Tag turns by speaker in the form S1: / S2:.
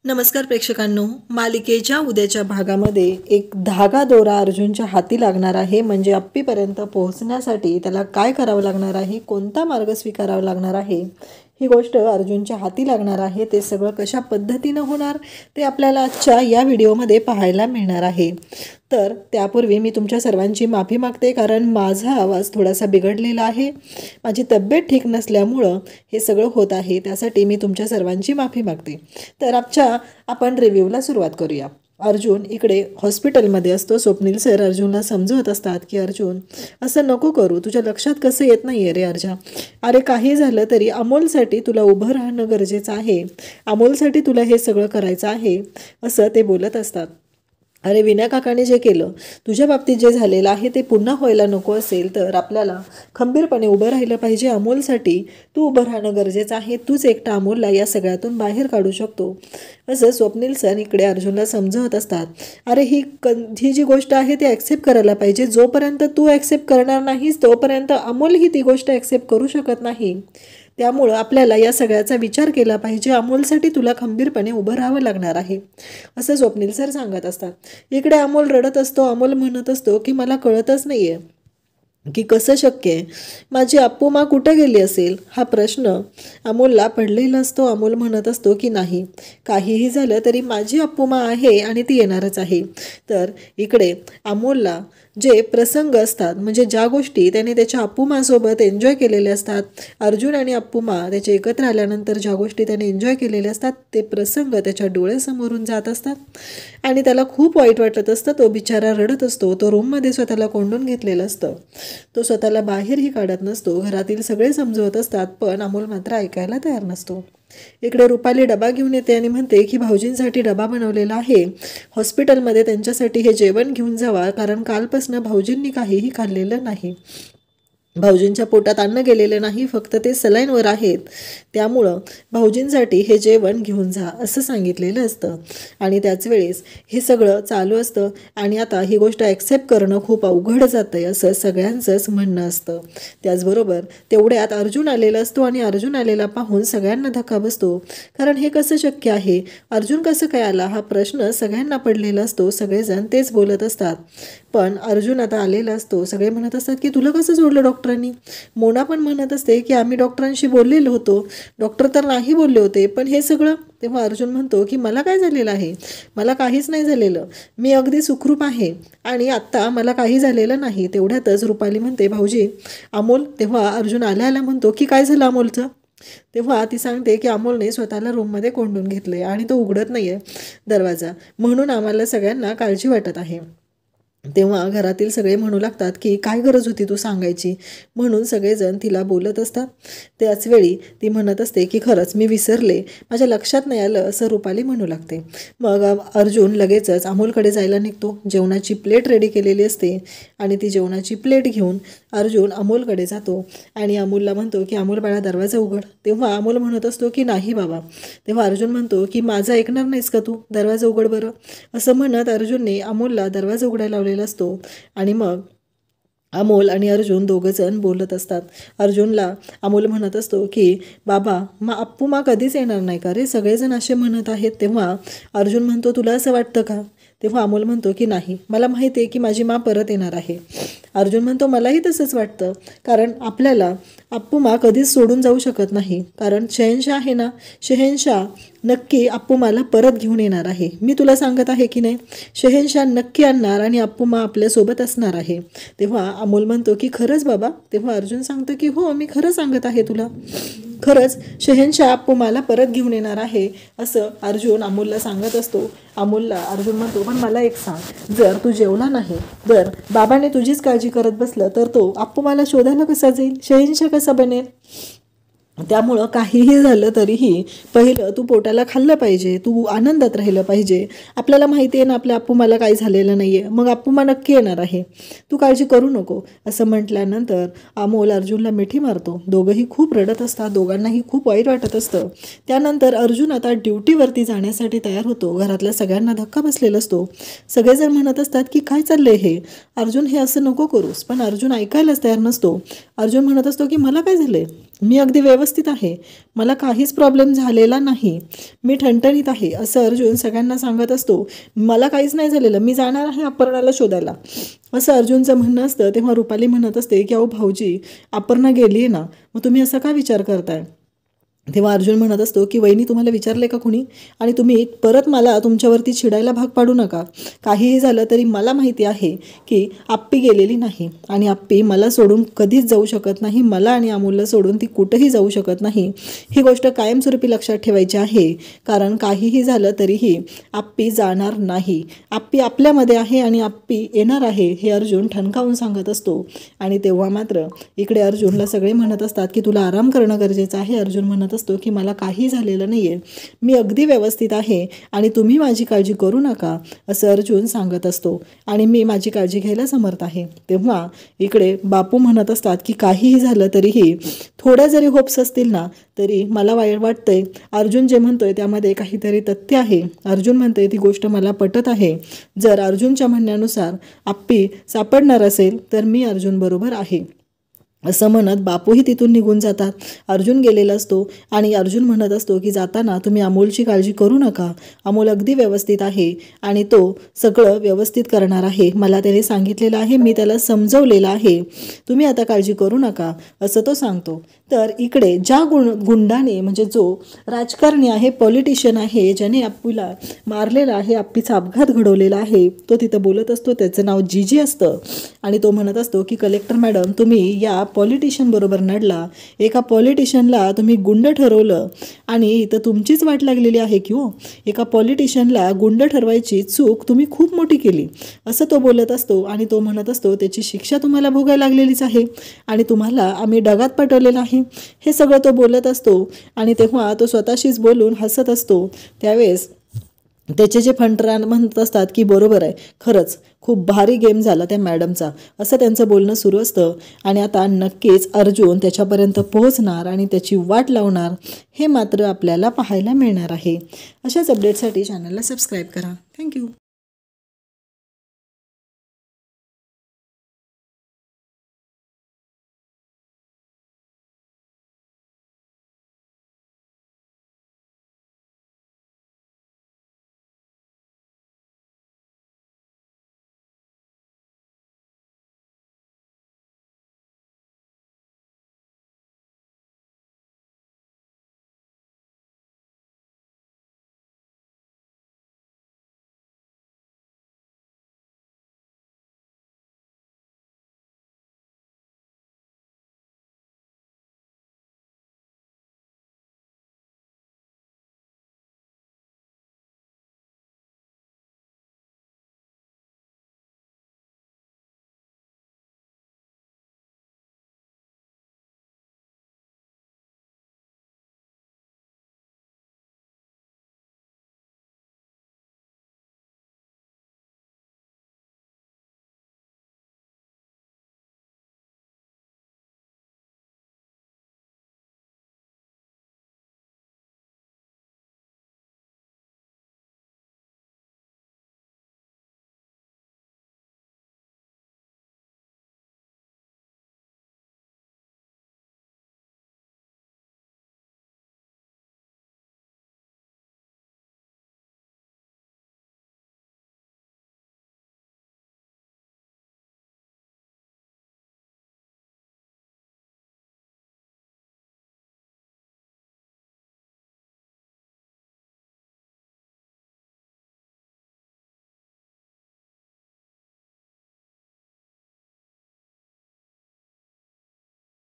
S1: नमस्कार प्रेक्षकांनो, मालिकेच्या उद्याच्या भागामध्ये एक धागा दोरा अर्जुनच्या हाती लागणार आहे. म्हणजे अप्पीपर्यंत पोहोचण्यासाठी त्याला काय करावं लागणार आहे, कोणता मार्ग स्वीकारावा लागणार आहे, ही गोष्ट अर्जुनच्या हाती लागणार आहे. ते सगळं कशा पद्धतीनं होणार ते आपल्याला आजच्या या व्हिडिओमध्ये पाहायला मिळणार आहे. तर त्यापूर्वी मी तुमच्या सर्वांची माफी मागते, कारण माझा आवाज थोडासा बिघडलेला आहे. माझी तब्येत ठीक नसल्यामुळं हे सगळं होत आहे. त्यासाठी मी तुमच्या सर्वांची माफी मागते. तर आपण रिव्ह्यूला सुरुवात करूया. अर्जुन इकडे हॉस्पिटलमध्ये असतो. स्वप्नील सर अर्जुनला समजवत असतात की अर्जुन, असं नको करू, तुझ्या लक्षात कसं येत नाही आहे रे अर्जा. अरे काही झालं तरी अमोलसाठी तुला उभं राहणं गरजेचं आहे. अमोलसाठी तुला हे सगळं करायचं आहे, असं ते बोलत असतात. अरे विना काकाने जे केलं, तुझ्या बाबतीत जे झालेलं आहे ते पुन्हा व्हायला नको असेल तर आपल्याला खंबीरपणे उभं राहिलं पाहिजे. अमोलसाठी तू उभं राहणं गरजेचं आहे. तूच एकटा अमोलला या सगळ्यातून बाहेर काढू शकतो, असं स्वप्नील सर इकडे अर्जुनला समजवत असतात. अरे ही जी गोष्ट आहे ती ॲक्सेप्ट करायला पाहिजे. जोपर्यंत तू ॲक्सेप्ट करणार नाहीस तोपर्यंत अमोलही ती गोष्ट ॲक्सेप्ट करू शकत नाही. त्यामुळं आपल्याला या सगळ्याचा विचार केला पाहिजे. अमोलसाठी तुला खंबीरपणे उभं राहावं लागणार आहे, असं स्वप्नील सर सांगत असतात. इकडे अमोल रडत असतो. अमोल म्हणत असतो की मला कळतच नाही आहे की कसं शक्य आहे, माझी अप्पूमा कुठं गेली असेल. हा प्रश्न अमोलला पडलेला असतो. अमोल म्हणत असतो की नाही, काहीही झालं तरी माझी अप्पूमा आहे आणि ती येणारच आहे. तर इकडे अमोलला जे प्रसंग असतात, म्हणजे ज्या गोष्टी त्याने त्याच्या अप्पूमासोबत एन्जॉय केलेल्या असतात, अर्जुन आणि अप्पूमा त्याचे एकत्र आल्यानंतर ज्या गोष्टी त्याने एन्जॉय केलेल्या असतात, ते प्रसंग त्याच्या डोळ्यासमोरून जात असतात आणि त्याला खूप वाईट वाटत असतं. तो बिचारा रडत असतो. तो रूममध्ये स्वतःला कोंडून घेतलेलं असतं. तो स्वतःला बाहेरही काढत नसतो. घरातील सगळे समजवत असतात, पण अमोल मात्र ऐकायला तयार नसतो. इकडे रुपाली डबा घेऊन येते आणि म्हणते की भाऊजींसाठी डबा बनवलेला आहे, हॉस्पिटलमध्ये त्यांच्यासाठी हे जेवण घेऊन जावा, कारण कालपासून भाऊजींनी काहीही खाल्लेलं नाही. भाऊजींच्या पोटात अन्न गेलेलं नाही, फक्त ते सलाईनवर आहेत. त्यामुळं भाऊजींसाठी हे जेवण घेऊन जा असं सांगितलेलं असतं. आणि त्याच वेळेस हे सगळं चालू असतं आणि आता ही गोष्ट ॲक्सेप्ट करणं खूप अवघड जातं आहे असं सगळ्यांचंच म्हणणं असतं. त्याचबरोबर तेवढ्यात अर्जुन आलेला असतो आणि अर्जुन आलेला पाहून सगळ्यांना धक्का बसतो. कारण हे कसं शक्य आहे, अर्जुन कसं काय आला, हा प्रश्न सगळ्यांना पडलेला असतो. सगळेजण तेच बोलत असतात. पण अर्जुन आता आलेला असतो. सगळे म्हणत असतात की तुला कसं सोडलं डॉक्टरांनी. मोना पण म्हणत असते की आम्ही डॉक्टरांशी बोललेलो होतो, डॉक्टर तर नाही बोलले होते, पण हे सगळं. तेव्हा अर्जुन म्हणतो की मला काय झालेलं आहे, मला काहीच नाही झालेलं, मी अगदी सुखरूप आहे आणि आत्ता मला काही झालेलं नाही. तेवढ्यातच रुपाली म्हणते भाऊजी अमोल. तेव्हा अर्जुन आल्या म्हणतो की काय झालं अमोलचं. तेव्हा ती सांगते की अमोलने स्वतःला रूममध्ये कोंडून घेतले आणि तो उघडत नाही आहे दरवाजा, म्हणून आम्हाला सगळ्यांना काळजी वाटत आहे. तेव्हा घरातील सगळे म्हणू लागतात की काय गरज होती तू सांगायची, म्हणून सगळेजण तिला बोलत असतात. त्याचवेळी ती म्हणत असते की खरंच मी विसरले, माझ्या लक्षात नाही आलं, असं रुपाली म्हणू लागते. मग अर्जुन लगेचच अमोलकडे जायला निघतो. जेवणाची प्लेट रेडी केलेली असते आणि ती जेवणाची प्लेट घेऊन अर्जुन अमोलकडे जातो आणि अमोलला म्हणतो की अमोल बाळा दरवाजा उघड. तेव्हा अमोल म्हणत असतो की नाही बाबा. तेव्हा अर्जुन म्हणतो की माझं ऐकणार नाहीस का तू, दरवाजा उघड बरं, असं म्हणत अर्जुनने अमोलला दरवाजा उघडायला लावलेला असतो. आणि मग अमोल आणि अर्जुन दोघंजण बोलत असतात. अर्जुनला अमोल म्हणत असतो की बाबा अप्पूमा कधीच येणार नाही का रे, सगळेजण असे म्हणत आहेत. तेव्हा अर्जुन म्हणतो तुला असं वाटतं का. तेव्हा अमोल म्हणतो की नाही, मला माहिती आहे की माझी माँ परत येणार आहे. अर्जुन म्हणतो मलाही तसंच वाटतं, कारण आपल्याला अप्पूमा कधीच सोडून जाऊ शकत नाही, कारण शहेनशाह आहे ना, शहेनशाह नक्की अप्पूमाला परत घेऊन येणार आहे. मी तुला सांगत आहे की नाही, शहेनशाह नक्की आणणार आणि अप्पूमा आपल्यासोबत असणार आहे. तेव्हा अमोल म्हणतो की खरंच बाबा. तेव्हा अर्जुन सांगतो की हो, मी खरं सांगत आहे तुला, खरंच शहेनशाह अप्पूमाला परत घेऊन येणार आहे, असं अर्जुन अमोलला सांगत असतो. अमोलला अर्जुन म्हणतो पण मला एक सांग, जर तू जेवला नाही, जर बाबाने तुझीच काळजी करत बसलं तर तो अप्पूमाला शोधायला कसा जाईल, शहेनशाह कसा बनेल. त्यामुळं काहीही झालं तरीही पहिलं तू पोटाला खाल्लं पाहिजे, तू आनंदात राहिलं पाहिजे. आपल्याला माहिती आहे ना आपल्या अप्पूमाला काही झालेलं नाही आहे, मग अप्पूमा नक्की येणार आहे, तू काळजी करू नको, असं म्हटल्यानंतर अमोल अर्जुनला मिठी मारतो. दोघंही खूप रडत असतात. दोघांनाही खूप वाईट वाटत असतं. त्यानंतर अर्जुन आता ड्युटीवरती जाण्यासाठी तयार होतो. घरातल्या सगळ्यांना धक्का बसलेला असतो. सगळेजण म्हणत असतात की काय चाललंय हे अर्जुन, हे असं नको करूस, पण अर्जुन ऐकायलाच तयार नसतो. अर्जुन म्हणत असतो की मला काय झालंय, मी अगदी व्यवस्थित आहे, मला काहीच प्रॉब्लेम झालेला नाही, मी ठणठणीत आहे असं अर्जुन सगळ्यांना सांगत असतो. मला काहीच नाही झालेलं, मी जाणार आहे अपर्णाला शोधायला असं अर्जुनचं म्हणणं असतं. तेव्हा रुपाली म्हणत असते की अहो भाऊजी, अपर्णा गेली आहे ना, मग तुम्ही असा का विचार करताय. तेव्हा अर्जुन म्हणत असतो की वहिनी, तुम्हाला विचारले का कुणी, आणि तुम्ही परत मला तुमच्यावरती चिडायला भाग पाडू नका. काहीही झालं तरी मला माहिती आहे की आप्पी गेलेली नाही आणि आप्पी मला सोडून कधीच जाऊ शकत नाही, मला आणि अमोलला सोडून ती कुठेही जाऊ शकत नाही. ही गोष्ट कायमस्वरूपी लक्षात ठेवायची आहे, कारण काहीही झालं तरीही आप्पी जाणार नाही. आप्पी आपल्यामध्ये आहे आणि आप्पी येणार आहे हे अर्जुन ठणकावून सांगत असतो. आणि तेव्हा मात्र इकडे अर्जुनला सगळे म्हणत असतात की तुला आराम करणं गरजेचं आहे. अर्जुन म्हणत असतो की मला काही झालेलं नाही आहे, मी अगदी व्यवस्थित आहे आणि तुम्ही माझी काळजी करू नका असं अर्जुन सांगत असतो. आणि मी माझी काळजी घ्यायला समर्थ आहे. तेव्हा इकडे बापू म्हणत असतात की काहीही झालं तरीही थोड्या जरी होप्स असतील ना, तरी मला वाटतंय अर्जुन जे म्हणतोय त्यामध्ये काहीतरी तथ्य आहे. अर्जुन म्हणतोय ती गोष्ट मला पटत आहे. जर अर्जुनच्या म्हणण्यानुसार आप्पी सापडणार असेल तर मी अर्जुन बरोबर आहे असं म्हणत बापूही तिथून निघून जातात. अर्जुन गेलेला असतो आणि अर्जुन म्हणत असतो की जाताना तुम्ही अमोलची काळजी करू नका, अमोल अगदी व्यवस्थित आहे आणि तो सगळं व्यवस्थित करणार आहे, मला त्याने सांगितलेलं आहे, मी त्याला समजवलेलं आहे, तुम्ही आता काळजी करू नका असं तो सांगतो. तर इकडे ज्या गुंडाने म्हणजे जो राजकारणी आहे, पॉलिटिशियन आहे, ज्याने अप्पूला मारलेला आहे, अप्पीचा अपघात घडवलेला आहे, तो तिथं बोलत असतो. त्याचं नाव जीजी असतं आणि तो म्हणत असतो की कलेक्टर मॅडम, तुम्ही या पॉलिटिशियन बरोबर नडला, एका पॉलिटिशियनला तुम्ही गुंड ठरवलं आणि इथं तुमचीच वाट लागलेली आहे की हो, एका पॉलिटिशियनला गुंड ठरवायची चूक तुम्ही खूप मोठी केली असं तो बोलत असतो. आणि तो म्हणत असतो त्याची शिक्षा तुम्हाला भोगायला लागलेलीच आहे आणि तुम्हाला आम्ही ढगात पाठवलेलं आहे, हे सगळं तो बोलत असतो. आणि तेव्हा तो स्वतःशीच बोलून हसत असतो. त्यावेळेस त्याचे जे फंटरान म्हणत असतात की बरोबर आहे, खरंच खूप भारी गेम झाला त्या मॅडमचा असं त्यांचं बोलणं सुरू असतं. आणि आता नक्कीच अर्जुन त्याच्यापर्यंत पोहोचणार आणि त्याची वाट लावणार हे मात्र आपल्याला पाहायला मिळणार आहे. अशाच अपडेटसाठी चॅनलला सबस्क्राईब करा. थँक्यू.